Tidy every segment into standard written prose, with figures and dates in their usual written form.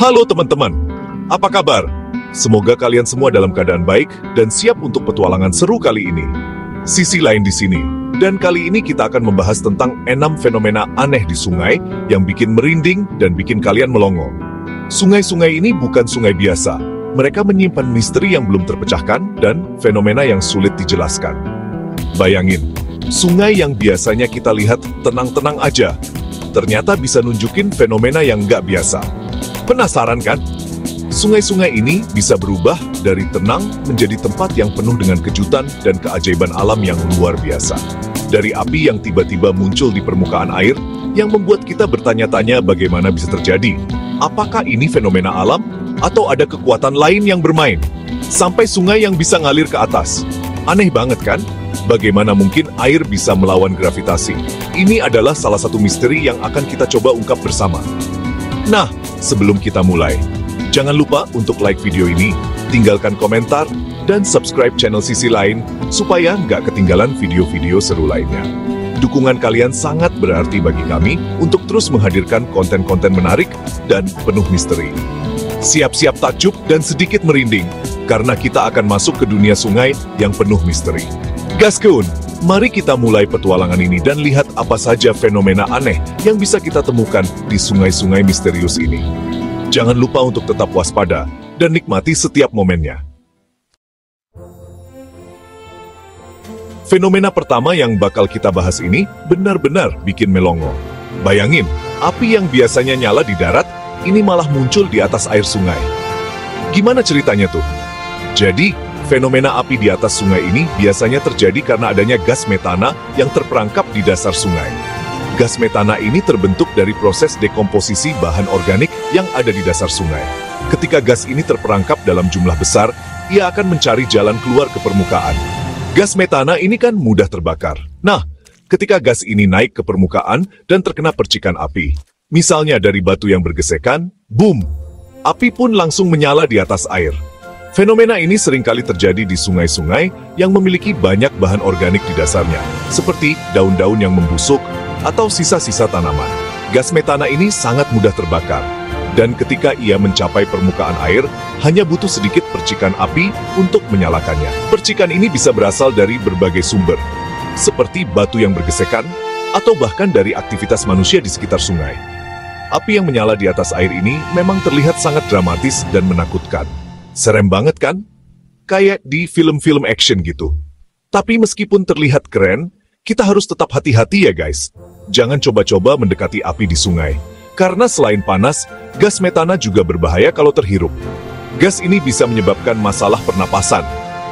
Halo teman-teman, apa kabar? Semoga kalian semua dalam keadaan baik dan siap untuk petualangan seru kali ini. Sisi lain di sini, dan kali ini kita akan membahas tentang 6 fenomena aneh di sungai yang bikin merinding dan bikin kalian melongo. Sungai-sungai ini bukan sungai biasa, mereka menyimpan misteri yang belum terpecahkan dan fenomena yang sulit dijelaskan. Bayangin, sungai yang biasanya kita lihat tenang-tenang aja, ternyata bisa nunjukin fenomena yang nggak biasa. Penasaran kan? Sungai-sungai ini bisa berubah dari tenang menjadi tempat yang penuh dengan kejutan dan keajaiban alam yang luar biasa. Dari api yang tiba-tiba muncul di permukaan air, yang membuat kita bertanya-tanya bagaimana bisa terjadi. Apakah ini fenomena alam, atau ada kekuatan lain yang bermain? Sampai sungai yang bisa ngalir ke atas. Aneh banget kan? Bagaimana mungkin air bisa melawan gravitasi? Ini adalah salah satu misteri yang akan kita coba ungkap bersama. Nah, sebelum kita mulai, jangan lupa untuk like video ini, tinggalkan komentar, dan subscribe channel Sisi Lain, supaya nggak ketinggalan video-video seru lainnya. Dukungan kalian sangat berarti bagi kami untuk terus menghadirkan konten-konten menarik dan penuh misteri. Siap-siap takjub dan sedikit merinding, karena kita akan masuk ke dunia sungai yang penuh misteri. Gaskun, mari kita mulai petualangan ini dan lihat apa saja fenomena aneh yang bisa kita temukan di sungai-sungai misterius ini. Jangan lupa untuk tetap waspada dan nikmati setiap momennya. Fenomena pertama yang bakal kita bahas ini benar-benar bikin melongo. Bayangin, api yang biasanya nyala di darat, ini malah muncul di atas air sungai. Gimana ceritanya tuh? Jadi, fenomena api di atas sungai ini biasanya terjadi karena adanya gas metana yang terperangkap di dasar sungai. Gas metana ini terbentuk dari proses dekomposisi bahan organik yang ada di dasar sungai. Ketika gas ini terperangkap dalam jumlah besar, ia akan mencari jalan keluar ke permukaan. Gas metana ini kan mudah terbakar. Nah, ketika gas ini naik ke permukaan dan terkena percikan api, misalnya dari batu yang bergesekan, boom! Api pun langsung menyala di atas air. Fenomena ini seringkali terjadi di sungai-sungai yang memiliki banyak bahan organik di dasarnya, seperti daun-daun yang membusuk atau sisa-sisa tanaman. Gas metana ini sangat mudah terbakar, dan ketika ia mencapai permukaan air, hanya butuh sedikit percikan api untuk menyalakannya. Percikan ini bisa berasal dari berbagai sumber, seperti batu yang bergesekan, atau bahkan dari aktivitas manusia di sekitar sungai. Api yang menyala di atas air ini memang terlihat sangat dramatis dan menakutkan. Serem banget kan? Kayak di film-film action gitu. Tapi meskipun terlihat keren, kita harus tetap hati-hati ya guys. Jangan coba-coba mendekati api di sungai. Karena selain panas, gas metana juga berbahaya kalau terhirup. Gas ini bisa menyebabkan masalah pernapasan,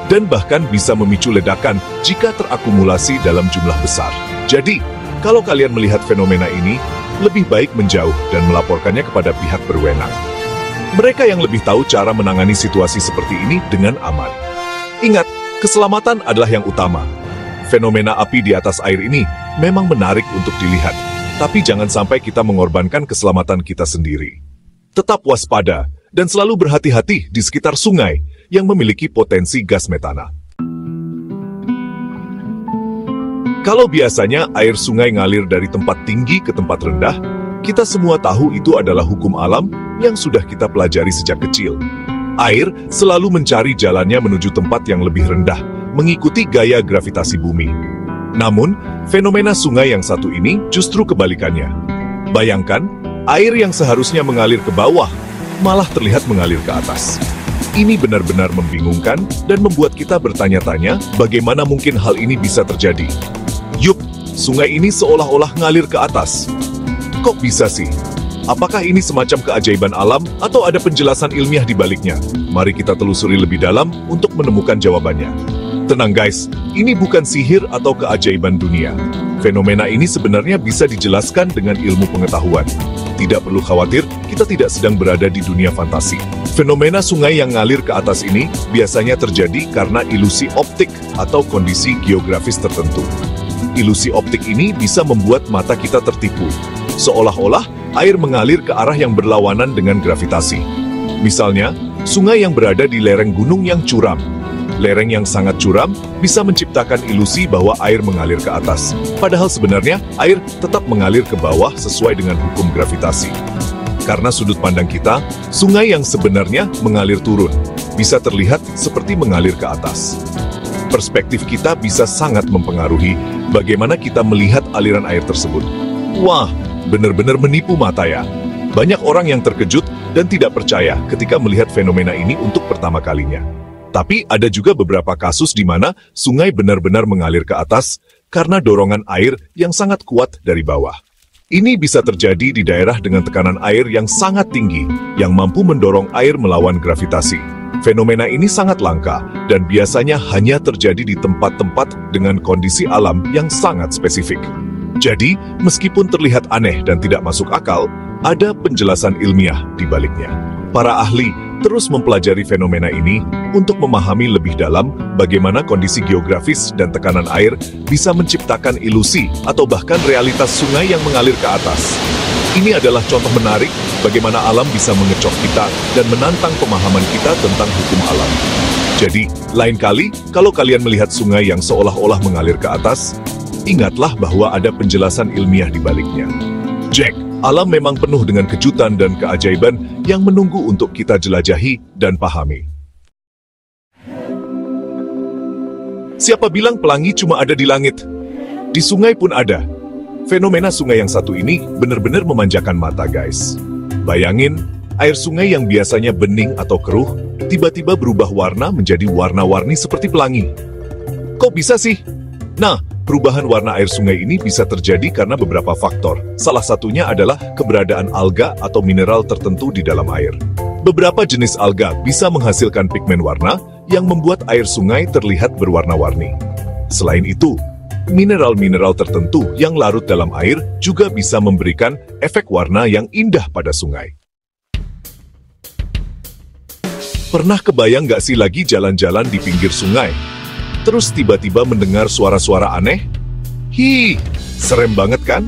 dan bahkan bisa memicu ledakan jika terakumulasi dalam jumlah besar. Jadi, kalau kalian melihat fenomena ini, lebih baik menjauh dan melaporkannya kepada pihak berwenang. Mereka yang lebih tahu cara menangani situasi seperti ini dengan aman. Ingat, keselamatan adalah yang utama. Fenomena api di atas air ini memang menarik untuk dilihat, tapi jangan sampai kita mengorbankan keselamatan kita sendiri. Tetap waspada dan selalu berhati-hati di sekitar sungai yang memiliki potensi gas metana. Kalau biasanya air sungai ngalir dari tempat tinggi ke tempat rendah, kita semua tahu itu adalah hukum alam yang sudah kita pelajari sejak kecil. Air selalu mencari jalannya menuju tempat yang lebih rendah, mengikuti gaya gravitasi bumi. Namun, fenomena sungai yang satu ini justru kebalikannya. Bayangkan, air yang seharusnya mengalir ke bawah, malah terlihat mengalir ke atas. Ini benar-benar membingungkan dan membuat kita bertanya-tanya bagaimana mungkin hal ini bisa terjadi. Yup, sungai ini seolah-olah ngalir ke atas. Kok bisa sih? Apakah ini semacam keajaiban alam atau ada penjelasan ilmiah di baliknya? Mari kita telusuri lebih dalam untuk menemukan jawabannya. Tenang guys, ini bukan sihir atau keajaiban dunia. Fenomena ini sebenarnya bisa dijelaskan dengan ilmu pengetahuan. Tidak perlu khawatir, kita tidak sedang berada di dunia fantasi. Fenomena sungai yang ngalir ke atas ini biasanya terjadi karena ilusi optik atau kondisi geografis tertentu. Ilusi optik ini bisa membuat mata kita tertipu, seolah-olah air mengalir ke arah yang berlawanan dengan gravitasi. Misalnya, sungai yang berada di lereng gunung yang curam. Lereng yang sangat curam bisa menciptakan ilusi bahwa air mengalir ke atas. Padahal sebenarnya air tetap mengalir ke bawah sesuai dengan hukum gravitasi. Karena sudut pandang kita, sungai yang sebenarnya mengalir turun, bisa terlihat seperti mengalir ke atas. Perspektif kita bisa sangat mempengaruhi bagaimana kita melihat aliran air tersebut. Wah, benar-benar menipu mata ya. Banyak orang yang terkejut dan tidak percaya ketika melihat fenomena ini untuk pertama kalinya. Tapi ada juga beberapa kasus di mana sungai benar-benar mengalir ke atas karena dorongan air yang sangat kuat dari bawah. Ini bisa terjadi di daerah dengan tekanan air yang sangat tinggi, yang mampu mendorong air melawan gravitasi. Fenomena ini sangat langka, dan biasanya hanya terjadi di tempat-tempat dengan kondisi alam yang sangat spesifik. Jadi, meskipun terlihat aneh dan tidak masuk akal, ada penjelasan ilmiah di baliknya. Para ahli terus mempelajari fenomena ini untuk memahami lebih dalam bagaimana kondisi geografis dan tekanan air bisa menciptakan ilusi atau bahkan realitas sungai yang mengalir ke atas. Ini adalah contoh menarik bagaimana alam bisa mengecoh kita dan menantang pemahaman kita tentang hukum alam. Jadi, lain kali kalau kalian melihat sungai yang seolah-olah mengalir ke atas, ingatlah bahwa ada penjelasan ilmiah di baliknya. Jack, alam memang penuh dengan kejutan dan keajaiban yang menunggu untuk kita jelajahi dan pahami. Siapa bilang pelangi cuma ada di langit? Di sungai pun ada. Fenomena sungai yang satu ini benar-benar memanjakan mata, guys. Bayangin, air sungai yang biasanya bening atau keruh, tiba-tiba berubah warna menjadi warna-warni seperti pelangi. Kok bisa sih? Nah, perubahan warna air sungai ini bisa terjadi karena beberapa faktor. Salah satunya adalah keberadaan alga atau mineral tertentu di dalam air. Beberapa jenis alga bisa menghasilkan pigmen warna yang membuat air sungai terlihat berwarna-warni. Selain itu, mineral-mineral tertentu yang larut dalam air juga bisa memberikan efek warna yang indah pada sungai. Pernah kebayang nggak sih lagi jalan-jalan di pinggir sungai? Terus tiba-tiba mendengar suara-suara aneh? Serem banget kan?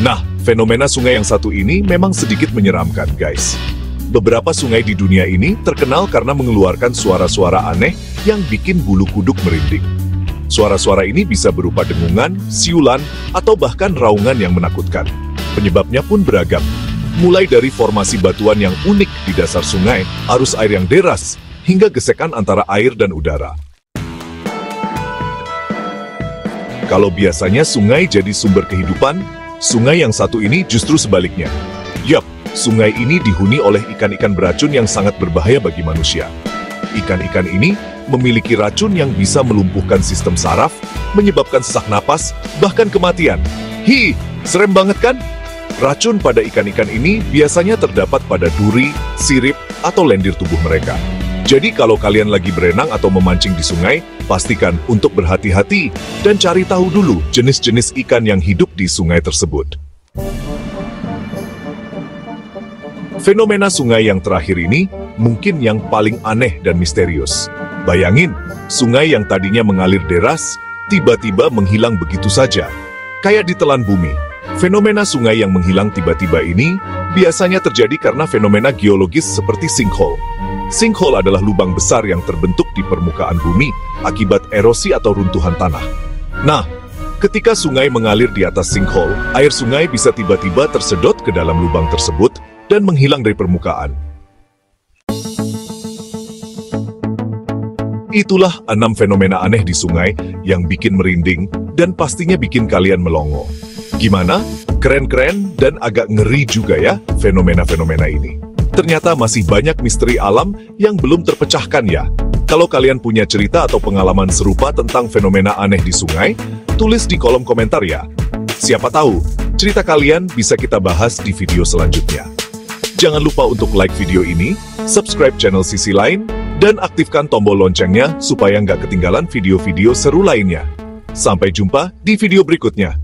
Nah, fenomena sungai yang satu ini memang sedikit menyeramkan, guys. Beberapa sungai di dunia ini terkenal karena mengeluarkan suara-suara aneh yang bikin bulu kuduk merinding. Suara-suara ini bisa berupa dengungan, siulan, atau bahkan raungan yang menakutkan. Penyebabnya pun beragam. Mulai dari formasi batuan yang unik di dasar sungai, arus air yang deras, hingga gesekan antara air dan udara. Kalau biasanya sungai jadi sumber kehidupan, sungai yang satu ini justru sebaliknya. Yup, sungai ini dihuni oleh ikan-ikan beracun yang sangat berbahaya bagi manusia. Ikan-ikan ini memiliki racun yang bisa melumpuhkan sistem saraf, menyebabkan sesak napas, bahkan kematian. Serem banget kan? Racun pada ikan-ikan ini biasanya terdapat pada duri, sirip, atau lendir tubuh mereka. Jadi kalau kalian lagi berenang atau memancing di sungai, pastikan untuk berhati-hati dan cari tahu dulu jenis-jenis ikan yang hidup di sungai tersebut. Fenomena sungai yang terakhir ini mungkin yang paling aneh dan misterius. Bayangin, sungai yang tadinya mengalir deras, tiba-tiba menghilang begitu saja. Kayak ditelan bumi. Fenomena sungai yang menghilang tiba-tiba ini biasanya terjadi karena fenomena geologis seperti sinkhole. Sinkhole adalah lubang besar yang terbentuk di permukaan bumi akibat erosi atau runtuhan tanah. Nah, ketika sungai mengalir di atas sinkhole, air sungai bisa tiba-tiba tersedot ke dalam lubang tersebut dan menghilang dari permukaan. Itulah 6 fenomena aneh di sungai yang bikin merinding dan pastinya bikin kalian melongo. Gimana? Keren-keren dan agak ngeri juga ya fenomena-fenomena ini. Ternyata masih banyak misteri alam yang belum terpecahkan ya. Kalau kalian punya cerita atau pengalaman serupa tentang fenomena aneh di sungai, tulis di kolom komentar ya. Siapa tahu, cerita kalian bisa kita bahas di video selanjutnya. Jangan lupa untuk like video ini, subscribe channel Sisi Lain, dan aktifkan tombol loncengnya supaya nggak ketinggalan video-video seru lainnya. Sampai jumpa di video berikutnya.